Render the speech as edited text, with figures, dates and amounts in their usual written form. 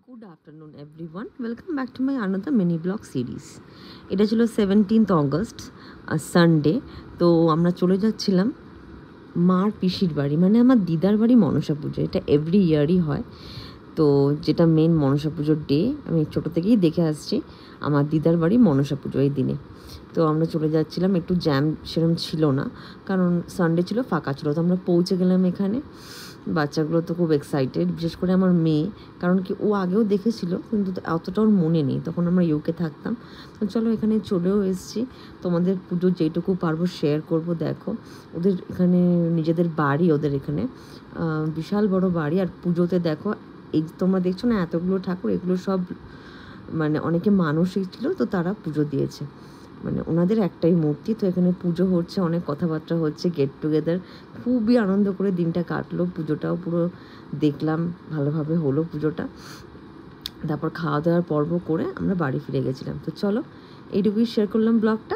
Good afternoon everyone, welcome back to my another mini blog series. এটা ছিল 17th August, Sunday. তো আমরা চলে যাচ্ছিলাম মার পিসির বাড়ি, মানে আমার দিদার বাড়ি মনসা পুজো। এটা এভরি ইয়ারই হয়। তো যেটা মেন মনসা পুজোর ডে, আমি ছোটো থেকেই দেখে আসছি আমার দিদার বাড়ি মনসা পুজো এই দিনে। তো আমরা চলে যাচ্ছিলাম, একটু জ্যাম সেরকম ছিল না, কারণ সানডে ছিল, ফাঁকা ছিল। তো আমরা পৌঁছে গেলাম এখানে। বাচ্চাগুলো তো খুব এক্সাইটেড, বিশেষ করে আমার মেয়ে, কারণ কি ও আগেও দেখেছিল কিন্তু অতটা ওর মনে নেই, তখন আমরা ইউকে থাকতাম। তো চলো এখানে চলেও এসেছি, তোমাদের পুজো যেটুকু পারবো শেয়ার করব। দেখো ওদের এখানে নিজেদের বাড়ি, ওদের এখানে বিশাল বড় বাড়ি। আর পুজোতে দেখো এই তোমরা দেখছো না এতগুলো ঠাকুর, এগুলো সব মানে অনেকে মানসিক ছিল, তো তারা পুজো দিয়েছে, মানে ওনাদের একটাই মূর্তি। তো এখানে পুজো হচ্ছে, অনেক কথাবার্তা হচ্ছে, গেট টুগেদার, খুবই আনন্দ করে দিনটা কাটলো। পুজোটাও পুরো দেখলাম, ভালোভাবে হলো পুজোটা। তারপর খাওয়া দাওয়ার পর্ব করে আমরা বাড়ি ফিরে গেছিলাম। তো চলো এইটুকুই শেয়ার করলাম ব্লগটা।